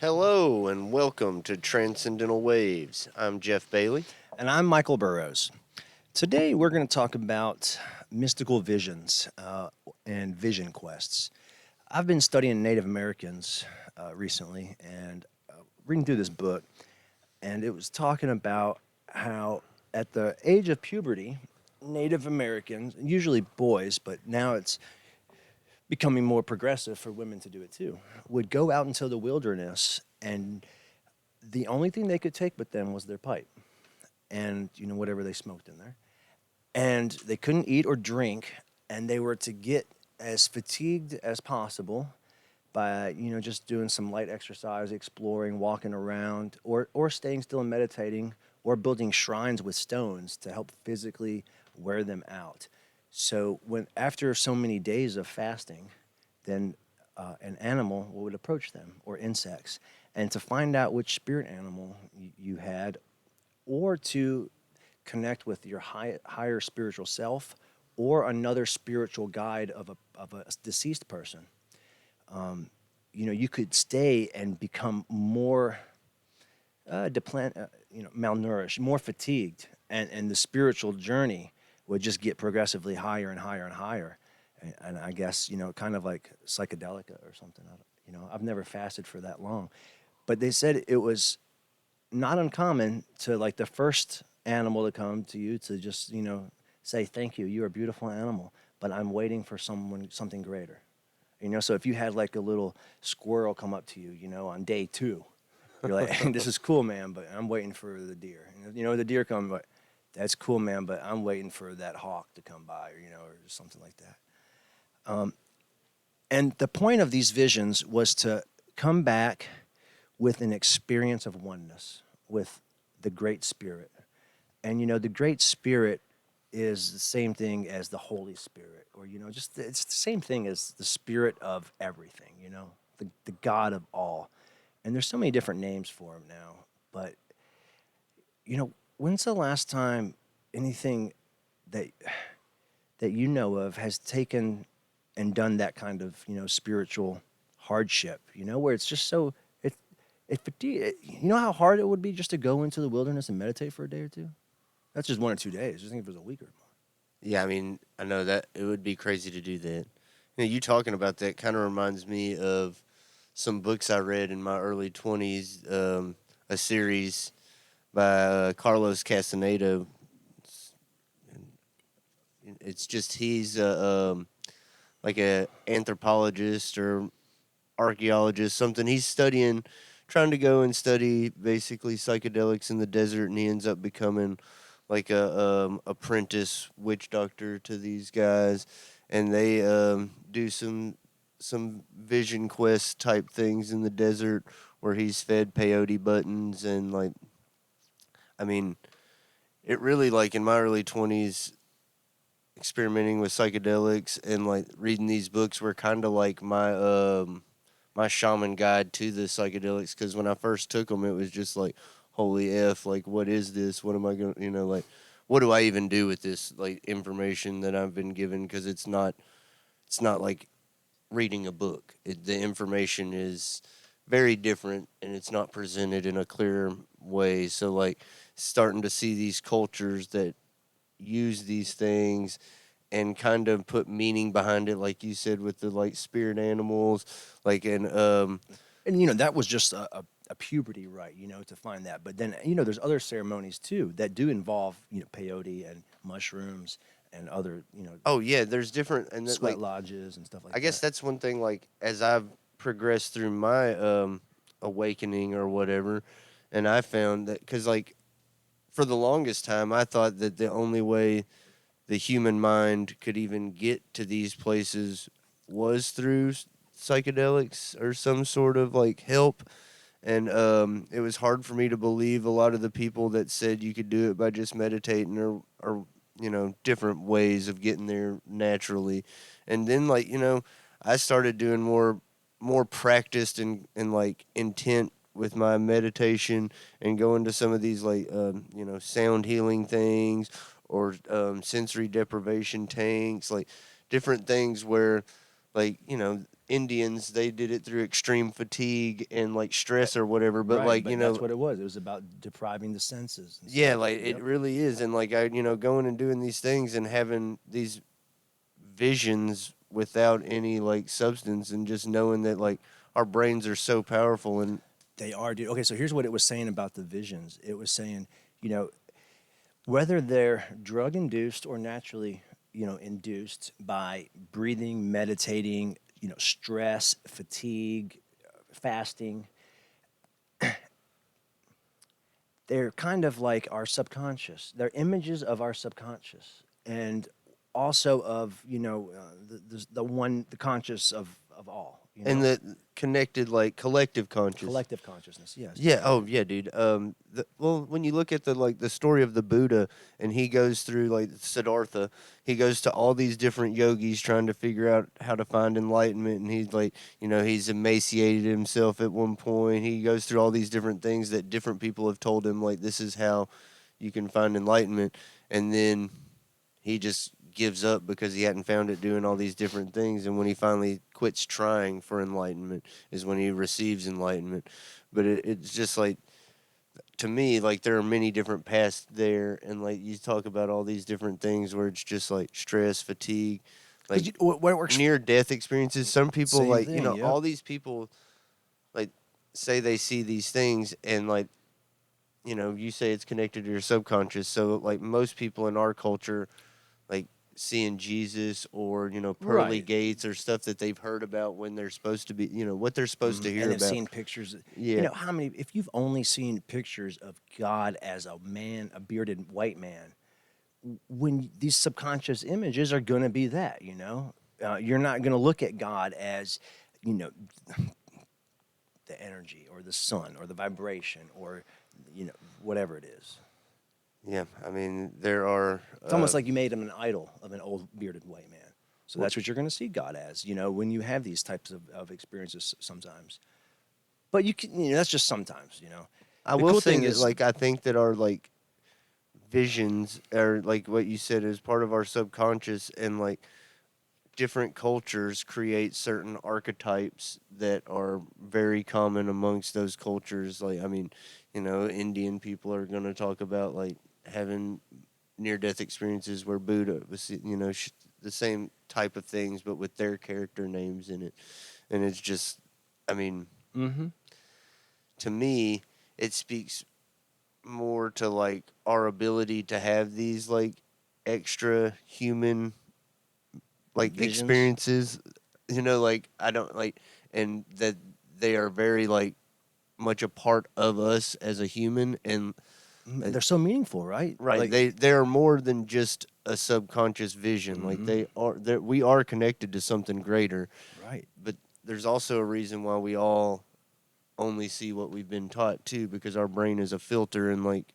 Hello and welcome to Transcendental Waves. I'm Jeff Bailey. And I'm Michael Burrows. Today we're going to talk about mystical visions and vision quests. I've been studying Native Americans recently and reading through this book, and it was talking about how at the age of puberty, Native Americans, usually boys, but now it's becoming more progressive for women to do it too, would go out into the wilderness, and the only thing they could take with them was their pipe and whatever they smoked in there, and they couldn't eat or drink, and they were to get as fatigued as possible by just doing some light exercise, exploring, walking around, or staying still and meditating, or building shrines with stones to help physically wear them out. So when after so many days of fasting, then an animal would approach them, or insects, and to find out which spirit animal you had, or to connect with your higher spiritual self or another spiritual guide of a deceased person. You could stay and become more malnourished, more fatigued, and the spiritual journey would just get progressively higher and higher and higher. And I guess, kind of like psychedelica or something. I've never fasted for that long. But they said it was not uncommon to, like, the first animal to come to you to just say thank you, you're a beautiful animal, but I'm waiting for something greater. So if you had like a little squirrel come up to you, on day two, you're like, hey, this is cool, man, but I'm waiting for the deer. The deer come, but that's cool, man, but I'm waiting for that hawk to come by, or something like that. And the point of these visions was to come back with an experience of oneness with the Great Spirit. And the Great Spirit is the same thing as the Holy Spirit, or just it's the same thing as the Spirit of everything. The God of all. And there's so many different names for him now. But when's the last time anything that you know of has taken and done that kind of spiritual hardship? Where it's just so it fatigue. You know how hard it would be just to go into the wilderness and meditate for a day or two. That's just 1 or 2 days. Just think if it was a week or more. Yeah, I mean, I know that it would be crazy to do that. You talking about that kind of reminds me of some books I read in my early 20s, a series by Carlos Castaneda. It's just he's like a anthropologist or archaeologist, something. He's studying, trying to go and study basically psychedelics in the desert, and he ends up becoming like a apprentice witch doctor to these guys, and they do some vision quest type things in the desert where he's fed peyote buttons and like, I mean, it really, like, in my early 20s, experimenting with psychedelics and like reading these books were kind of like my shaman guide to the psychedelics, because when I first took them, it was just like, holy F, like, what is this? What am I going to, like, what do I even do with this, like, information that I've been given? Because it's not like reading a book. The information is very different and it's not presented in a clear way. So, like, starting to see these cultures that use these things and kind of put meaning behind it, like you said, with the, like, spirit animals, like, and And that was just a puberty rite, to find that. But then there's other ceremonies too that do involve peyote and mushrooms and other oh yeah, there's different, and that, sweat like, lodges and stuff I like guess that. that's one thing, like, as I've progressed through my awakening or whatever, and I found that, because, like, for the longest time I thought that the only way the human mind could even get to these places was through psychedelics or some sort of, like, help. And it was hard for me to believe a lot of the people that said you could do it by just meditating, or different ways of getting there naturally. And then, like, I started doing more practiced and like intent with my meditation, and going to some of these, like, sound healing things, or sensory deprivation tanks, like different things where, like, Indians, they did it through extreme fatigue and like stress or whatever, but Right, like, but that's what it was. It was about depriving the senses and yeah, stuff. like it Yep. really is. And like going and doing these things and having these visions without any like substance, and just knowing that like our brains are so powerful. And They are, dude. Okay, so here's what it was saying about the visions. It was saying, you know, whether they're drug induced or naturally, induced by breathing, meditating, stress, fatigue, fasting, they're kind of like our subconscious. They're images of our subconscious, and also of the conscious of all. the connected like collective conscious. Collective consciousness. Yes, Yeah. that's Oh, right. yeah, dude. Well, when you look at the story of the Buddha, and he goes through like Siddhartha, he goes to all these different yogis trying to figure out how to find enlightenment, and he's like, he's emaciated himself at one point. He goes through all these different things that different people have told him, like this is how you can find enlightenment, and then he just gives up because he hadn't found it doing all these different things. And when he finally quits trying for enlightenment is when he receives enlightenment. But it's just like, to me, like there are many different paths there, and like you talk about all these different things where it's just like stress, fatigue, like Because what works. near death experiences. Some people, Same like, thing. Yep. all these people like say they see these things, and like, you say it's connected to your subconscious. So like most people in our culture, like seeing Jesus, or pearly Right. gates, or stuff that they've heard about when they're supposed to be, what they're supposed to hear And have about. seen pictures. Yeah. How many? If you've only seen pictures of God as a man, a bearded white man, when these subconscious images are going to be that, you're not going to look at God as, you know, the energy or the sun or the vibration or, whatever it is. Yeah, I mean there are It's almost like you made him an idol of an old bearded white man. So that's what you're going to see God as, when you have these types of experiences sometimes. But you can, that's just sometimes, I The will cool say thing that, is, like, I think that our like visions are like what you said is part of our subconscious, and like different cultures create certain archetypes that are very common amongst those cultures. Like, I mean, Indian people are going to talk about like having near death experiences where Buddha was, the same type of things, but with their character names in it. And it's just, I mean, mm-hmm. to me, it speaks more to like our ability to have these like extra human like Visions. experiences, like I don't like, and that they are very like much a part of us as a human. And They're so meaningful, right? right, Like, they are more than just a subconscious vision. Like hmm we are connected to something greater. right. But there's also a reason why we all only see what we've been taught too, because our brain is a filter, and like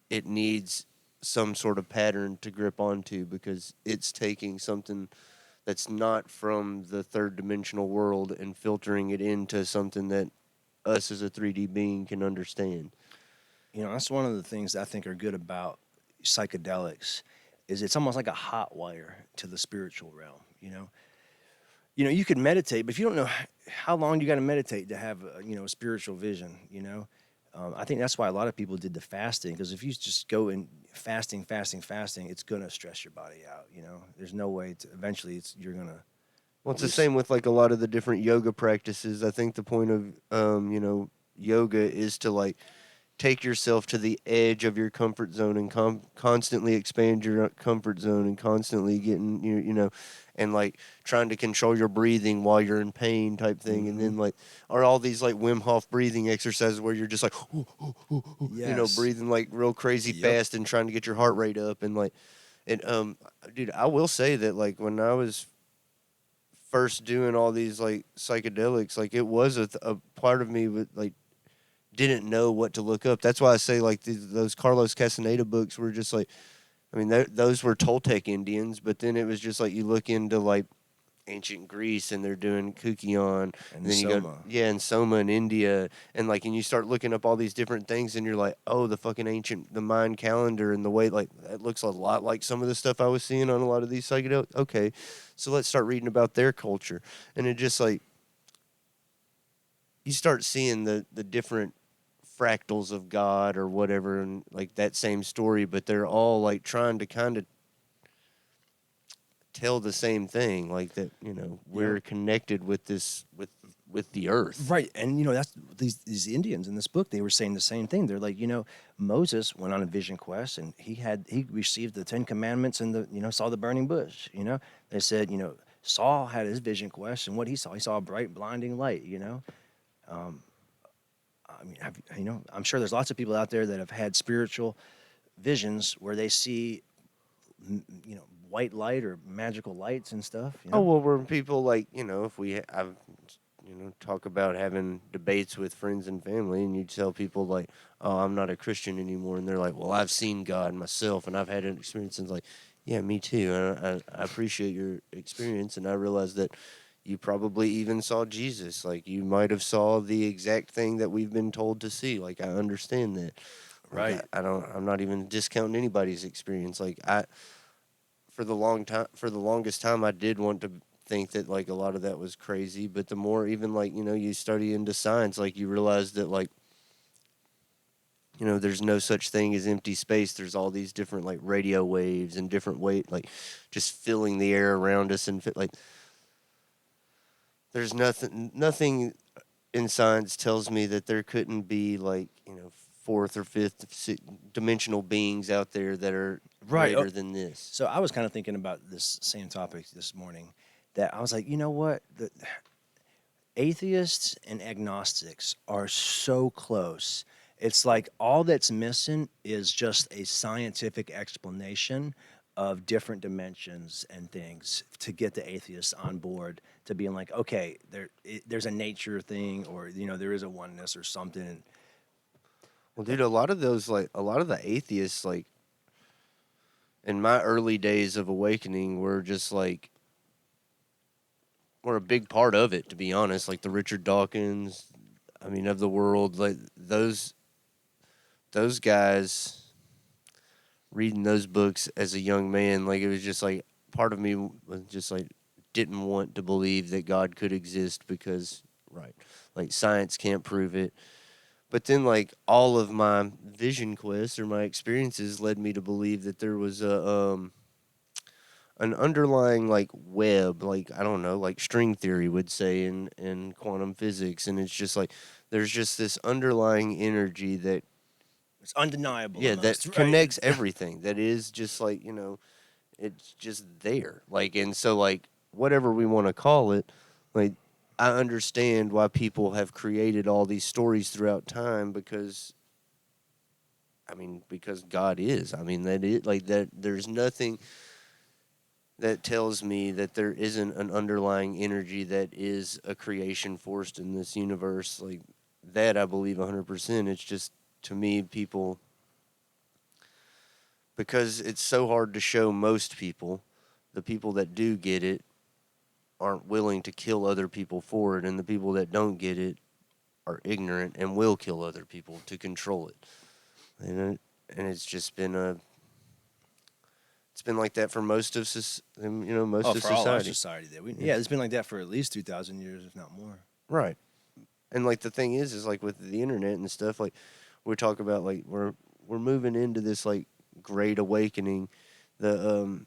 it needs some sort of pattern to grip onto, because it's taking something that's not from the third dimensional world and filtering it into something that us as a 3D being can understand. That's one of the things I think are good about psychedelics is it's almost like a hot wire to the spiritual realm. You could meditate, but if you don't know how long you got to meditate to have a spiritual vision, I think that's why a lot of people did the fasting, because if you just go in fasting, it's gonna stress your body out. There's no way to. Eventually, you're gonna Well, it's the lose. same with like a lot of the different yoga practices. I think the point of yoga is to like take yourself to the edge of your comfort zone, and constantly expand your comfort zone, and constantly getting and like trying to control your breathing while you're in pain type thing. And Hmm. then like are all these like Wim Hof breathing exercises where you're just like Yes. breathing like real crazy Yep. fast and trying to get your heart rate up. And like, and dude, I will say that like when I was first doing all these like psychedelics, like it was a part of me with like didn't know what to look up. That's why I say like those Carlos Castaneda books were just like, I mean, those were Toltec Indians, but then it was just like you look into like ancient Greece, and they're doing Kukion, And then you go, Soma. yeah, and Soma in India, and like, and you start looking up all these different things, and you're like, oh, the fucking the Mayan calendar, and the way, like, that looks a lot like some of the stuff I was seeing on a lot of these psychedelics. Okay, so let's start reading about their culture, and it just like, you start seeing the different fractals of God or whatever, and like that same story, but they're all like trying to kind of tell the same thing, like that, we're connected with this, with the earth. Right, and that's these Indians in this book. They were saying the same thing. They're like, Moses went on a vision quest, and he received the 10 Commandments and saw the burning bush. They said, Saul had his vision quest, and what he saw a bright, blinding light. I mean, I'm sure there's lots of people out there that have had spiritual visions where they see, white light or magical lights and stuff. Oh, well, where people like, if I've talk about having debates with friends and family, and you tell people like, oh, I'm not a Christian anymore, and they're like, well, I've seen God myself, and I've had an experience, and it's like, yeah, me too. And I appreciate your experience, and I realize that you probably even saw Jesus. Like, you might have saw the exact thing that we've been told to see. Like, I understand that. Like, Right. I'm not even discounting anybody's experience. Like, for the longest time, I did want to think that like a lot of that was crazy, but the more, even like, you study into science, like, you realize that like, there's no such thing as empty space. There's all these different like radio waves and different weight, like, just filling the air around us, and like, there's nothing in science tells me that there couldn't be like, fourth or fifth dimensional beings out there that are Right. greater than this. So I was kind of thinking about this same topic this morning. That I was like, you know what? The atheists and agnostics are so close. It's like all that's missing is just a scientific explanation of different dimensions and things to get the atheists on board to being like, okay, there's a nature thing, or there is a oneness or something. Well, dude, a lot of the atheists, like, in my early days of awakening, were just like, were a big part of it, to be honest. Like the Richard Dawkins, I mean, of the world, like those guys, reading those books as a young man, like, it was just like, part of me was just like, didn't want to believe that God could exist because, right, like, science can't prove it. But then, like, all of my vision quests or my experiences led me to believe that there was an underlying like web, like, I don't know, like string theory would say in quantum physics, and it's just like, there's just this underlying energy that, It's undeniable, yeah, that almost, right? connects everything, that is just like, it's just there, like, and so, like, whatever we want to call it, like, I understand why people have created all these stories throughout time, because because God is. I mean, that it like that. There's nothing that tells me that there isn't an underlying energy that is a creation force in this universe. Like, that, I believe 100%. It's just, to me, people, because it's so hard to show most people, the people that do get it aren't willing to kill other people for it, and the people that don't get it are ignorant and will kill other people to control it. And it's just been it's been like that for most of most of For all our society. society, it's been like that for at least 2,000 years, if not more. Right. And like, the thing is like, with the internet and stuff, like, we talk about, like, we're moving into this like great awakening. The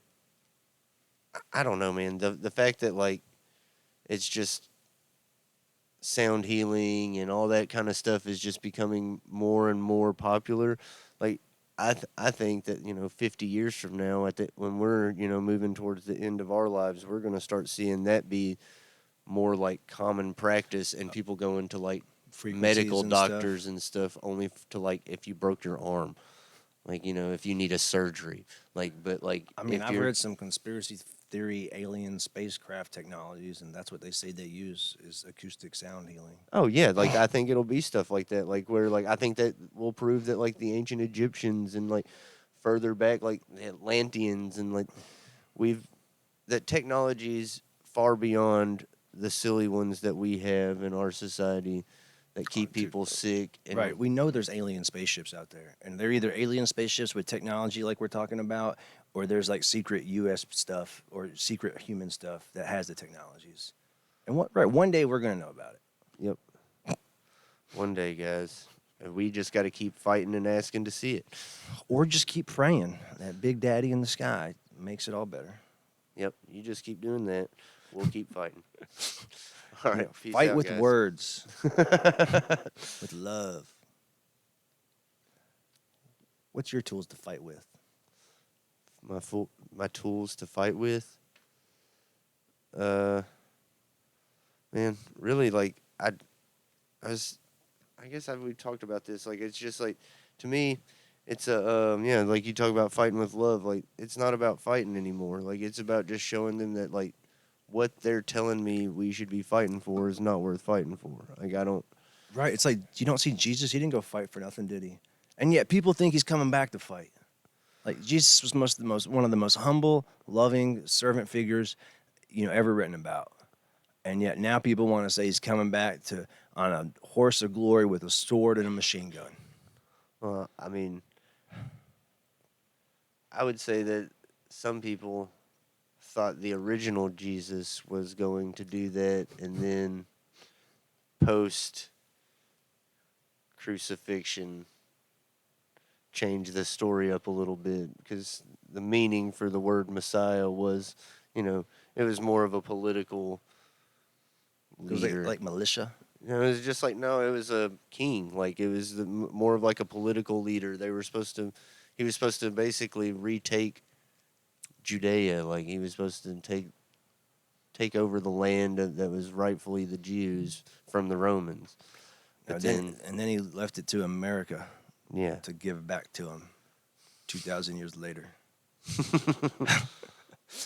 I don't know, man. The fact that, like, it's just sound healing and all that kind of stuff is just becoming more and more popular. Like, I think that, 50 years from now, when we're, moving towards the end of our lives, we're going to start seeing that be more like common practice, and people going to like medical And doctors stuff. and stuff only to, like, if you broke your arm, like, if you need a surgery, like, but like, I mean, if I've you're read some conspiracy theory alien spacecraft technologies, and that's what they say they use is acoustic sound healing. Oh yeah, like, I think it'll be stuff like that, like, where, like, I think that will prove that, like, the ancient Egyptians and, like, further back, like the Atlanteans, and like, we've that technology's far beyond the silly ones that we have in our society that keep dude. people sick. And Right. We know there's alien spaceships out there, and they're either alien spaceships with technology like we're talking about, or there's like secret U.S. stuff or secret human stuff that has the technologies. And one day we're gonna know about it, Yep. One day, guys. And we just got to keep fighting and asking to see it. or just keep praying that Big Daddy in the sky makes it all better. Yep. You just keep doing that. We'll keep fighting. All right. Yeah, Peace fight out, with guys. words, with love. What's your tools to fight with? My tools to fight with. Man, really, like I was. I guess we talked about this. Like it's just like to me, it's a yeah. Like you talk about fighting with love. Like it's not about fighting anymore. Like it's about just showing them that like what they're telling me we should be fighting for is not worth fighting for. Like I don't. Right. It's like you don't see Jesus. He didn't go fight for nothing, did he? And yet people think he's coming back to fight. Like Jesus was one of the most humble, loving servant figures, ever written about. And yet now people want to say he's coming back to on a horse of glory with a sword and a machine gun. I mean, I would say that some people thought the original Jesus was going to do that, and then post crucifixion change the story up a little bit because the meaning for the word Messiah was, it was more of a political It was leader. like militia. It was just like no, it was a king. Like it was more of like a political leader. He was supposed to basically retake Judea. Like he was supposed to take over the land that was rightfully the Jews from the Romans. But And then he left it to America yeah, to give back to him 2,000 years later.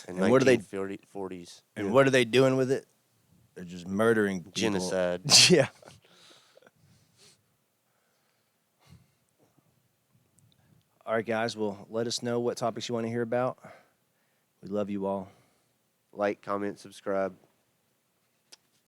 in And what are they- 1940s. And what are they doing with it? They're just murdering people. Genocide. Yeah. All right, guys. Well, let us know what topics you want to hear about. We love you all. Like, comment, subscribe.